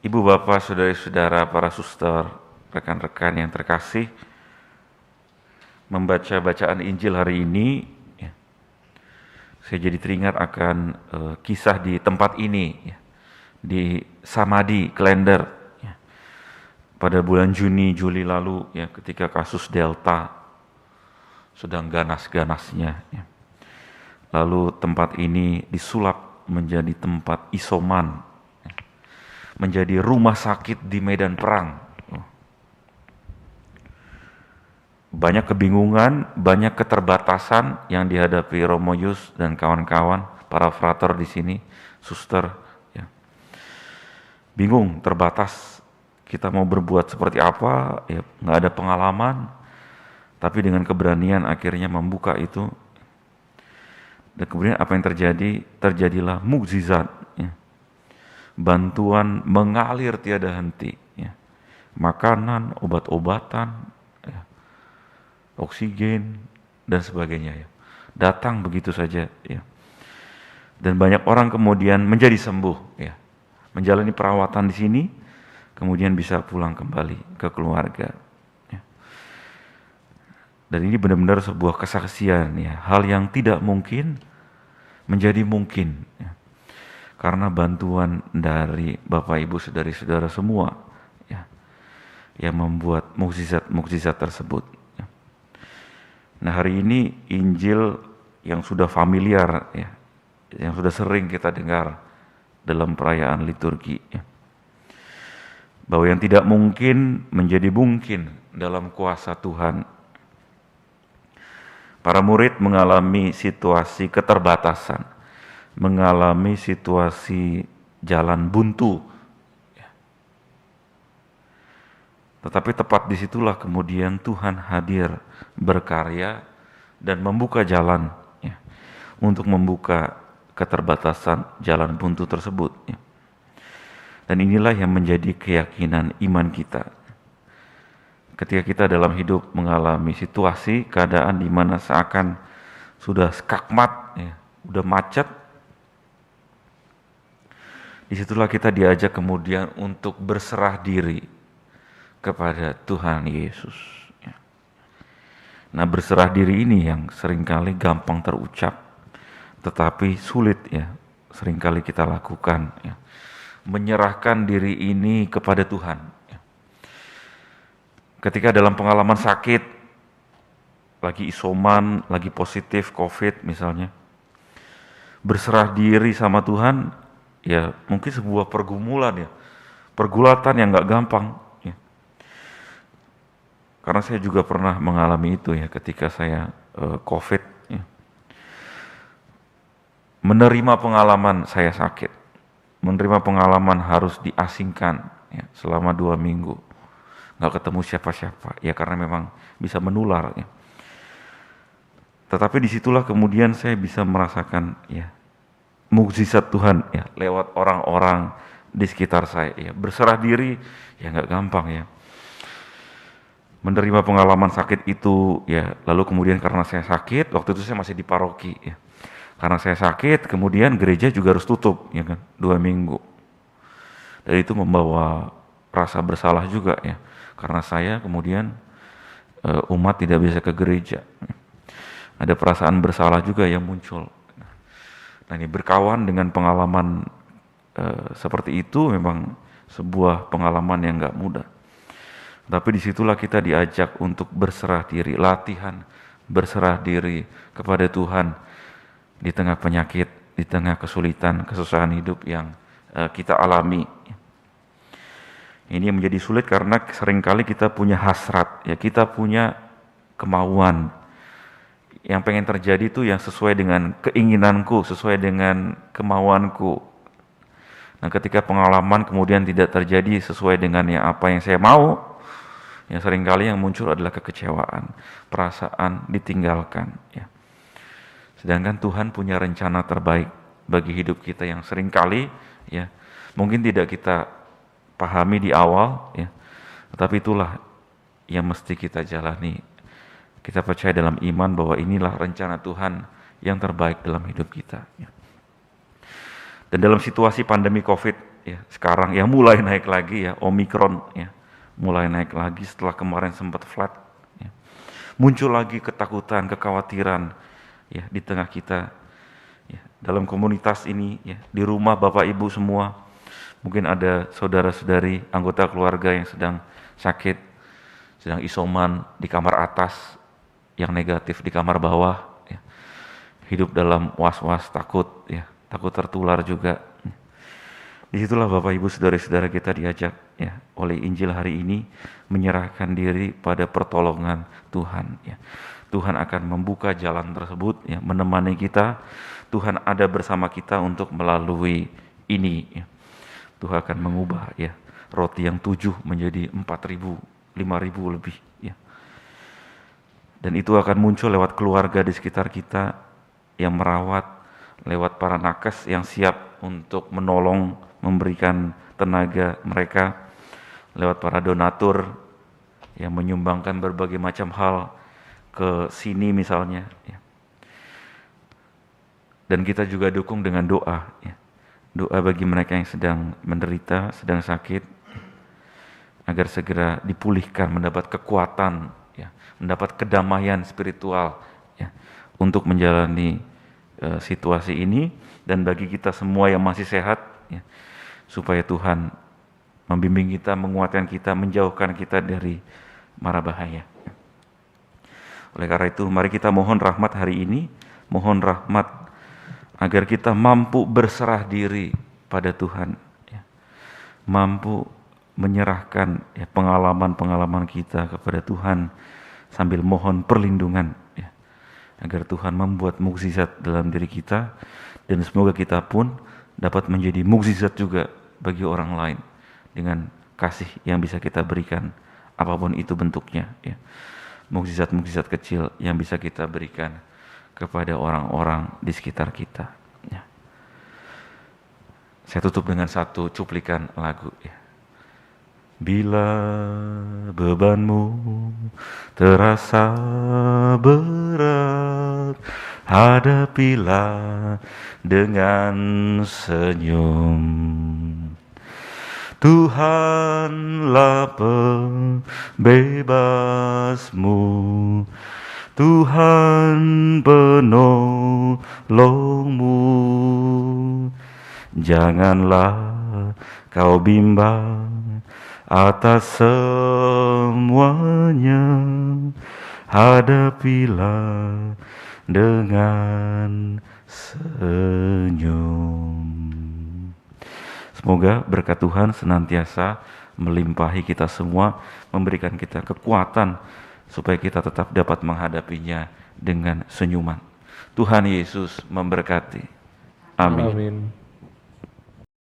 Ibu, Bapak, Saudara-saudara, para suster, rekan-rekan yang terkasih, membaca bacaan Injil hari ini, ya, saya jadi teringat akan kisah di tempat ini, ya, di Samadhi, Klender, ya, pada bulan Juni, Juli lalu, ya, ketika kasus Delta sedang ganas-ganasnya. Ya. Lalu tempat ini disulap menjadi tempat isoman, menjadi rumah sakit di medan perang. Banyak kebingungan, banyak keterbatasan yang dihadapi Romo Yus dan kawan-kawan, para frater di sini, suster. Ya. Bingung, terbatas. Kita mau berbuat seperti apa? Ya, nggak ada pengalaman. Tapi dengan keberanian akhirnya membuka itu. Dan kemudian apa yang terjadi? Terjadilah mukjizat. Ya. Bantuan mengalir tiada henti. Ya. Makanan, obat-obatan, ya. Oksigen, dan sebagainya. Ya. Datang begitu saja. Ya. Dan banyak orang kemudian menjadi sembuh. Ya. Menjalani perawatan di sini, kemudian bisa pulang kembali ke keluarga. Dan ini benar-benar sebuah kesaksian, ya, hal yang tidak mungkin menjadi mungkin, ya. Karena bantuan dari Bapak Ibu saudara-saudara semua, ya, yang membuat mukjizat tersebut. Ya. Nah, hari ini Injil yang sudah familiar, ya, yang sudah sering kita dengar dalam perayaan liturgi, ya, bahwa yang tidak mungkin menjadi mungkin dalam kuasa Tuhan. Para murid mengalami situasi keterbatasan, mengalami situasi jalan buntu. Tetapi tepat disitulah kemudian Tuhan hadir berkarya dan membuka jalan, ya, untuk membuka keterbatasan jalan buntu tersebut. Ya. Dan inilah yang menjadi keyakinan iman kita. Ketika kita dalam hidup mengalami situasi, keadaan di mana seakan sudah skakmat, ya, udah macet, disitulah kita diajak kemudian untuk berserah diri kepada Tuhan Yesus. Ya. Nah, berserah diri ini yang seringkali gampang terucap, tetapi sulit, ya, seringkali kita lakukan. Ya. Menyerahkan diri ini kepada Tuhan. Ketika dalam pengalaman sakit, lagi isoman, lagi positif COVID misalnya, berserah diri sama Tuhan, ya mungkin sebuah pergumulan, ya, pergulatan yang gak gampang. Ya. Karena saya juga pernah mengalami itu, ya, ketika saya COVID. Ya. Menerima pengalaman saya sakit, menerima pengalaman harus diasingkan, ya, selama 2 minggu. Nggak ketemu siapa-siapa, ya karena memang bisa menular, ya. Tetapi disitulah kemudian saya bisa merasakan, ya, mukjizat Tuhan, ya, lewat orang-orang di sekitar saya, ya. Berserah diri ya nggak gampang, ya. Menerima pengalaman sakit itu, ya, lalu kemudian karena saya sakit, waktu itu saya masih di paroki, ya. Karena saya sakit, kemudian gereja juga harus tutup, ya kan, 2 minggu. Dan itu membawa rasa bersalah juga, ya. Karena saya kemudian umat tidak bisa ke gereja. Ada perasaan bersalah juga yang muncul. Nah, ini berkawan dengan pengalaman seperti itu memang sebuah pengalaman yang gak mudah. Tapi disitulah kita diajak untuk berserah diri, latihan berserah diri kepada Tuhan di tengah penyakit, di tengah kesulitan, kesusahan hidup yang kita alami. Ini menjadi sulit karena seringkali kita punya hasrat, ya, kita punya kemauan. Yang pengen terjadi itu yang sesuai dengan keinginanku, sesuai dengan kemauanku. Nah, ketika pengalaman kemudian tidak terjadi sesuai dengan apa yang saya mau, yang seringkali yang muncul adalah kekecewaan, perasaan ditinggalkan. Ya. Sedangkan Tuhan punya rencana terbaik bagi hidup kita yang seringkali, ya, mungkin tidak kita pahami di awal, ya, tetapi itulah yang mesti kita jalani. Kita percaya dalam iman bahwa inilah rencana Tuhan yang terbaik dalam hidup kita. Ya. Dan dalam situasi pandemi COVID ya sekarang ya mulai naik lagi ya, Omikron ya mulai naik lagi setelah kemarin sempat flat. Ya. Muncul lagi ketakutan, kekhawatiran ya di tengah kita. Ya, dalam komunitas ini ya, di rumah Bapak Ibu semua, mungkin ada saudara-saudari anggota keluarga yang sedang sakit, sedang isoman di kamar atas, yang negatif di kamar bawah, ya. Hidup dalam was-was, takut, ya, takut tertular juga. Disitulah Bapak Ibu saudara-saudara kita diajak ya oleh Injil hari ini menyerahkan diri pada pertolongan Tuhan. Ya. Tuhan akan membuka jalan tersebut, ya, menemani kita. Tuhan ada bersama kita untuk melalui ini. Ya. Tuhan akan mengubah ya roti yang 7 menjadi 4.000, 5.000 lebih. Ya. Dan itu akan muncul lewat keluarga di sekitar kita yang merawat, lewat para nakes yang siap untuk menolong, memberikan tenaga mereka, lewat para donatur yang menyumbangkan berbagai macam hal ke sini misalnya. Ya. Dan kita juga dukung dengan doa. Ya. Doa bagi mereka yang sedang menderita, sedang sakit, agar segera dipulihkan, mendapat kekuatan, ya, mendapat kedamaian spiritual ya, untuk menjalani situasi ini. Dan bagi kita semua yang masih sehat, ya, supaya Tuhan membimbing kita, menguatkan kita, menjauhkan kita dari mara bahaya. Oleh karena itu, mari kita mohon rahmat hari ini, mohon rahmat agar kita mampu berserah diri pada Tuhan, ya. Mampu menyerahkan ya, pengalaman-pengalaman kita kepada Tuhan sambil mohon perlindungan, ya, agar Tuhan membuat mukjizat dalam diri kita, dan semoga kita pun dapat menjadi mukjizat juga bagi orang lain dengan kasih yang bisa kita berikan, apapun itu bentuknya. Ya. Mukjizat-mukjizat kecil yang bisa kita berikan kepada orang-orang di sekitar kita. Ya. Saya tutup dengan satu cuplikan lagu. Ya. Bila bebanmu terasa berat, hadapilah dengan senyum. Tuhanlah pembebasmu, Tuhan penolongmu. Janganlah kau bimbang atas semuanya, hadapilah dengan senyum. Semoga berkat Tuhan senantiasa melimpahi kita semua, memberikan kita kekuatan supaya kita tetap dapat menghadapinya dengan senyuman. Tuhan Yesus memberkati. Amin. Amin.